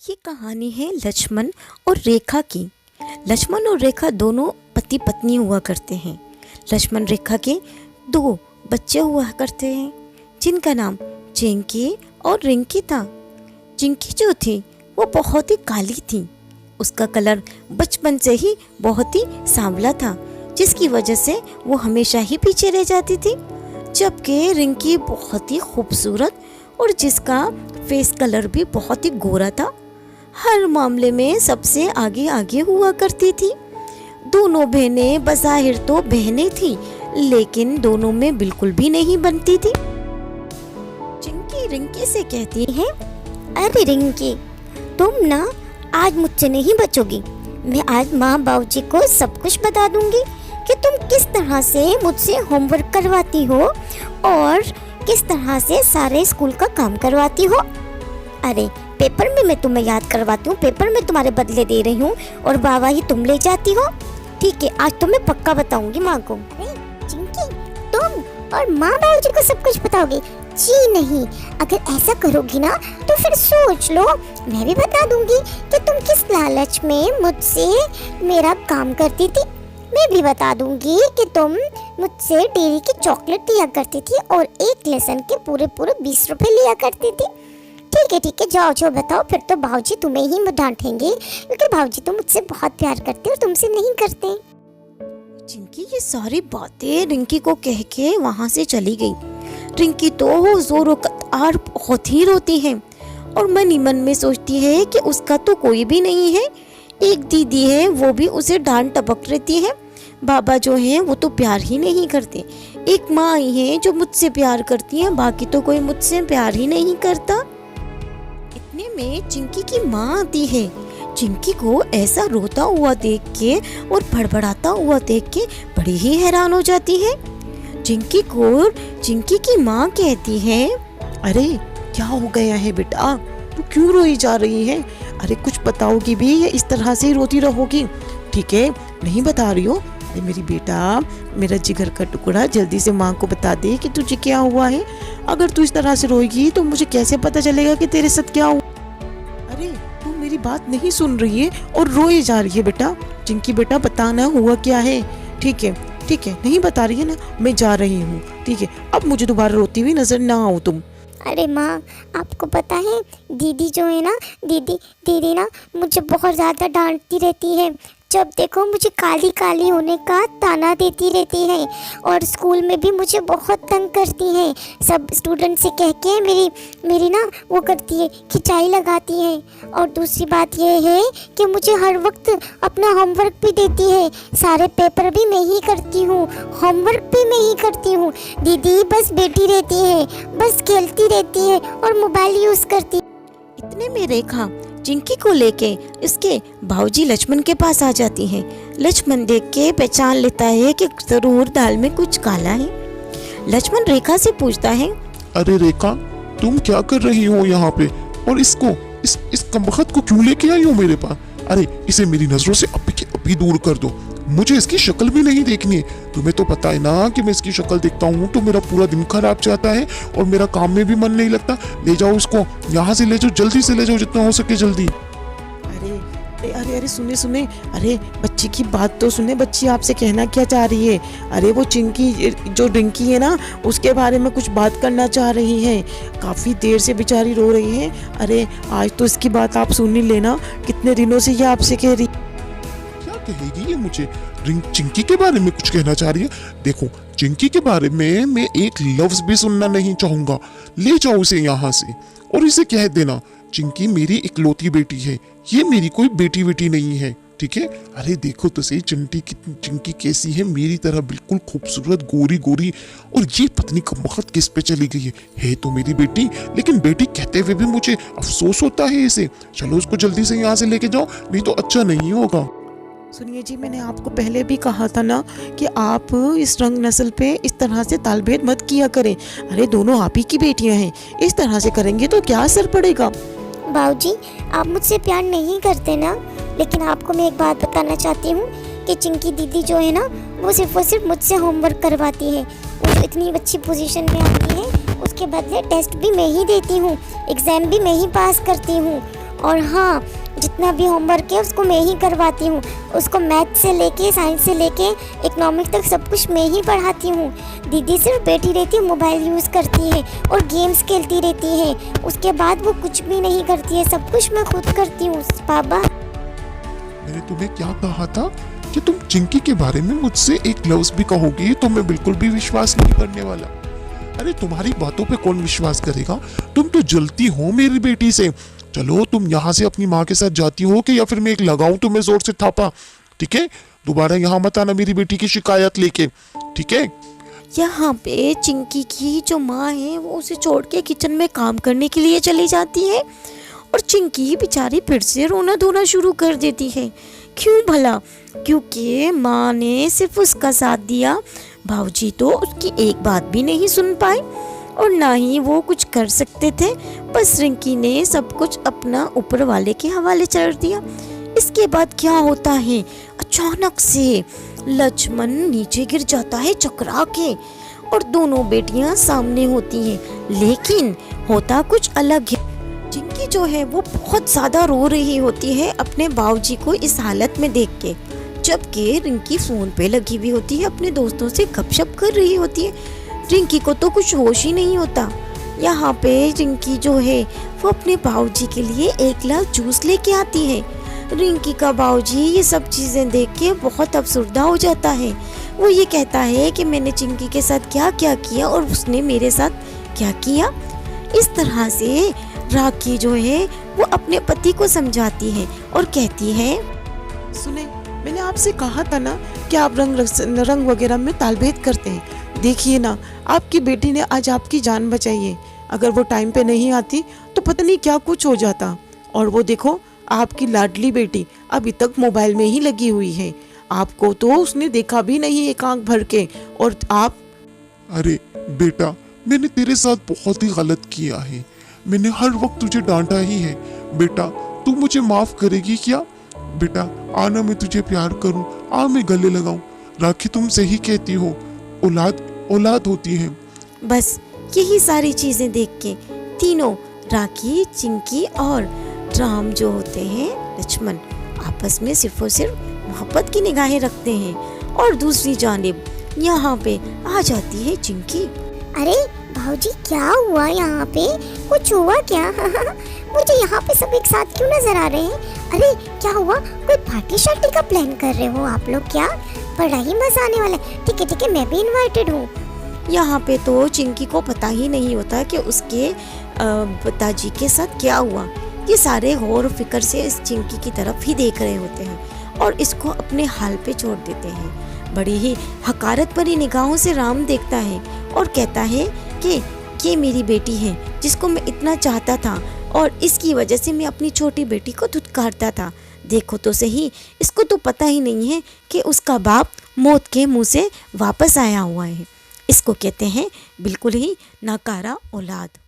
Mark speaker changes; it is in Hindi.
Speaker 1: ये कहानी है लक्ष्मण और रेखा की। लक्ष्मण और रेखा दोनों पति पत्नी हुआ करते हैं। लक्ष्मण रेखा के दो बच्चे हुआ करते हैं जिनका नाम चिंकी और रिंकी था। चिंकी जो थी वो बहुत ही काली थी। उसका कलर बचपन से ही बहुत ही सांवला था, जिसकी वजह से वो हमेशा ही पीछे रह जाती थी। जबकि रिंकी बहुत ही खूबसूरत और जिसका फेस कलर भी बहुत ही गोरा था, हर मामले में सबसे आगे आगे हुआ करती थी। दोनों बहनें बज़ाहिर तो बहनें थी, लेकिन दोनों में बिल्कुल भी नहीं बनती थी। चिंकी रिंकी से कहती है,
Speaker 2: अरे रिंकी, तुम ना आज मुझसे नहीं बचोगी। मैं आज माँ बाबूजी को सब कुछ बता दूंगी कि तुम किस तरह से मुझसे होमवर्क करवाती हो और किस तरह से सारे स्कूल का काम करवाती हो। अरे पेपर में मैं तुम्हें याद करवाती हूँ, पेपर में तुम्हारे बदले दे रही हूँ और वाहवाही तुम ले जाती हो। ठीक है, आज तो मैं पक्का बताऊंगी माँ को। अरे चिंकी, तुम और माँ बाबूजी को सब कुछ बताओगी? जी नहीं, अगर ऐसा करोगी ना तो फिर सोच लो, मैं भी बता दूंगी कि तुम किस लालच में मुझसे मेरा काम करती थी। मैं भी बता दूंगी कि तुम मुझसे डेयरी की चॉकलेट लिया करती थी और एक लेसन के पूरे 20 रुपए लिया करती थी। ठीक है, जाओ जो बताओ। फिर तो भाऊजी तुम्हें ही डांटेंगे, क्योंकि भाऊजी तो मुझसे बहुत प्यार करते और तुमसे नहीं करते।
Speaker 1: चिंकी ये सारी बातें रिंकी को कह के वहाँ से चली गई। रिंकी तो जोरों कतार बहुत ही रोती है और मन ही मन में सोचती है कि उसका तो कोई भी नहीं है। एक दीदी है, वो भी उसे डांट टपक रहती है। बाबा जो हैं वो तो प्यार ही नहीं करते। एक माँ ही है जो मुझसे प्यार करती है, बाकी तो कोई मुझसे प्यार ही नहीं करता। इतने में चिंकी की माँ आती है। चिंकी को ऐसा रोता हुआ देख के और बड़बड़ाता हुआ देख के बड़ी ही हैरान हो जाती है। चिंकी की माँ कहती है,
Speaker 3: अरे क्या हो गया है बेटा, तू क्यों रोई जा रही है? अरे कुछ बताओगी भी या इस तरह से ही रोती रहोगी? ठीक है, नहीं बता रही हो? अरे मेरी बेटा, मेरा जिगर का टुकड़ा, जल्दी से माँ को बता दे कि तुझे क्या हुआ है। अगर तू इस तरह से रोएगी तो मुझे कैसे पता चलेगा कि तेरे साथ क्या हुआ? अरे तू मेरी बात नहीं सुन रही है और रोए जा रही है बेटा। चिंकी बेटा, बताना हुआ क्या है। ठीक है, नहीं बता रही है ना, मैं जा रही हूँ। ठीक है, अब मुझे दोबारा रोती हुई नजर ना आओ तुम।
Speaker 2: अरे माँ, आपको पता है दीदी जो है ना, दीदी ना मुझे बहुत ज़्यादा डांटती रहती है। जब देखो मुझे काली काली होने का ताना देती रहती है और स्कूल में भी मुझे बहुत तंग करती है। सब स्टूडेंट से कह के मेरी ना वो करती है, खिंचाई लगाती है। और दूसरी बात ये है कि मुझे हर वक्त अपना होमवर्क भी देती है। सारे पेपर भी मैं ही करती हूँ, होमवर्क भी मैं ही करती हूँ। दीदी बस बैठी रहती है, बस खेलती रहती है और मोबाइल यूज़ करती है।
Speaker 1: इतने में रेखा चिंकी को लेके इसके भाऊजी लक्ष्मण के पास आ जाती है। लक्ष्मण देख के पहचान लेता है कि जरूर दाल में कुछ काला है। लक्ष्मण रेखा से पूछता है,
Speaker 4: अरे रेखा, तुम क्या कर रही हो यहाँ पे और इस कमबख्त को क्यों लेके आई हो मेरे पास? अरे इसे मेरी नजरों से अभी के अभी दूर कर दो, मुझे इसकी शक्ल भी नहीं देखनी है। तुम्हें तो पता है ना कि मैं इसकी शक्ल देखता हूँ तो मेरा पूरा दिन खराब जाता है और मेरा काम में भी मन नहीं लगता। ले जाओ इसको, यहाँ से ले जाओ, जल्दी से ले जाओ, जितना हो सके जल्दी।
Speaker 3: अरे सुने, अरे बच्ची की बात तो सुने। बच्ची आपसे कहना क्या चाह रही है? अरे वो चिंकी जो रिंकी है ना, उसके बारे में कुछ बात करना चाह रही है। काफ़ी देर से बेचारी रो रही है। अरे आज तो इसकी बात आप सुन ही लेना, कितने दिनों से ये आपसे कह रही।
Speaker 4: क्या कहेगी ये मुझे? चिंकी के बारे में कुछ कहना चाह रही है? देखो, चिंकी के बारे में मैं एक लफ्ज भी सुनना नहीं चाहूंगा। ले जाओ उसे यहाँ से और इसे कह देना, चिंकी मेरी इकलौती बेटी है, ये मेरी कोई बेटी नहीं है। ठीक है? अरे देखो तो सही चिंकी कैसी है, मेरी तरह बिल्कुल खूबसूरत, गोरी, और ये पत्नी कब वक्त किस पे चली गई है तो मेरी बेटी, लेकिन बेटी कहते हुए भी मुझे अफसोस होता है इसे। चलो उसको जल्दी से यहाँ से लेके जाओ, नहीं तो अच्छा नहीं होगा।
Speaker 3: सुनिए जी, मैंने आपको पहले भी कहा था ना कि आप इस रंग नस्ल पे इस तरह से तालभेद मत किया करें। अरे दोनों आप ही की बेटियां हैं, इस तरह से करेंगे तो क्या असर पड़ेगा?
Speaker 2: बाबूजी, आप मुझसे प्यार नहीं करते ना, लेकिन आपको मैं एक बात बताना चाहती हूँ कि चिंकी दीदी जो है ना, वो सिर्फ मुझसे होमवर्क करवाती है। वो जो इतनी अच्छी पोजीशन में आती है, उसके बदले टेस्ट भी मैं ही देती हूँ, एग्ज़ाम भी मैं ही पास करती हूँ और हाँ, जितना भी होमवर्क है उसको मैं ही करवाती हूँ। उसको मैथ से लेके साइंस से लेके इकोनॉमिक्स तक सब कुछ मैं ही पढ़ाती हूँ। दीदी सिर्फ बैठी रहती है, मोबाइल यूज़ करती है और गेम्स खेलती रहती है। उसके बाद वो कुछ भी नहीं करती है, सब कुछ मैं खुद करती हूँ पापा।
Speaker 4: मैंने तुम्हें क्या कहा था कि तुम चिंकी के बारे में मुझसे एक लफ्ज भी कहोगी तो मैं बिल्कुल भी विश्वास नहीं करने वाला। अरे तुम्हारी बातों पे कौन विश्वास करेगा? तुम तो जलती हो मेरी बेटी से। चलो तुम यहाँ से अपनी माँ के साथ जाती हो कि या फिर मैं एक लगाऊं तुम्हें जोर से थापा, ठीक है? दोबारा यहाँ मत आना मेरी बेटी की शिकायत लेके, ठीक है?
Speaker 1: यहाँ पे चिंकी की जो माँ है वो उसे छोड़ के किचन में काम करने के लिए चली जाती है और चिंकी बेचारी फिर से रोना धोना शुरू कर देती है। क्यों भला? क्योंकि माँ ने सिर्फ उसका साथ दिया, भाऊजी तो उसकी एक बात भी नहीं सुन पाए और ना ही वो कुछ कर सकते थे। बस रिंकी ने सब कुछ अपना ऊपर वाले के हवाले कर दिया। इसके बाद क्या होता है, अचानक से लक्ष्मण नीचे गिर जाता है चकरा के और दोनों बेटियां सामने होती हैं। लेकिन होता कुछ अलग है। चिंकी जो है वो बहुत ज़्यादा रो रही होती है अपने बाबूजी को इस हालत में देख के, जबकि रिंकी फ़ोन पे लगी हुई होती है, अपने दोस्तों से गपशप कर रही होती है। रिंकी को तो कुछ होश ही नहीं होता। यहाँ पे रिंकी जो है वो अपने बाबूजी के लिए एक गिलास जूस लेके आती है। रिंकी का बाबूजी ये सब चीज़ें देख के बहुत अफसरदा हो जाता है। वो ये कहता है कि मैंने चिंकी के साथ क्या क्या किया और उसने मेरे साथ क्या किया। इस तरह से राखी जो है वो अपने पति को समझाती है और कहती है,
Speaker 3: सुने, मैंने आपसे कहा था ना कि आप रंग वगैरह में तालबेद करते हैं। देखिए ना, आपकी बेटी ने आज आपकी जान बचाई है। अगर वो टाइम पे नहीं आती तो पता नहीं क्या कुछ हो जाता। और वो देखो, आपकी लाडली बेटी अभी तक मोबाइल में ही लगी हुई है। आपको तो उसने देखा भी नहीं एक आंख भर के, और आप।
Speaker 4: अरे बेटा, मैंने तेरे साथ बहुत ही गलत किया है। मैंने हर वक्त तुझे डांटा ही है। बेटा तू मुझे माफ करेगी क्या? बेटा आना, मैं तुझे प्यार करूं, आ मैं गले लगाऊं। राखी तुम सही कहती हो, औलाद औलाद होती है।
Speaker 1: बस यही सारी चीज़ें देख के तीनों राखी, चिंकी और राम जो होते हैं लक्ष्मण आपस में सिर्फ और सिर्फ मोहब्बत की निगाहें रखते हैं। और दूसरी जानिब यहाँ पे आ जाती है चिंकी।
Speaker 2: अरे भाऊजी, क्या हुआ यहाँ पे? कुछ हुआ क्या? मुझे यहाँ पे सब एक साथ क्यों नजर आ रहे हैं? अरे क्या हुआ? कोई पार्टी शार्टी का प्लान कर रहे हो आप लोग क्या? बड़ा ही मजा आने वाला है। ठीक है, मैं भी इनवाइटेड हूँ।
Speaker 1: यहाँ पे तो चिंकी को पता ही नहीं होता कि उसके पिताजी के साथ क्या हुआ। ये सारे गौर फिक्र से इस चिंकी की तरफ ही देख रहे होते हैं और इसको अपने हाल पे छोड़ देते हैं। बड़ी ही हकारत भरी निगाहों से राम देखता है और कहता है कि ये मेरी बेटी है जिसको मैं इतना चाहता था और इसकी वजह से मैं अपनी छोटी बेटी को धुतकारता था। देखो तो सही, इसको तो पता ही नहीं है कि उसका बाप मौत के मुंह से वापस आया हुआ है। इसको कहते हैं बिल्कुल ही नाकारा औलाद।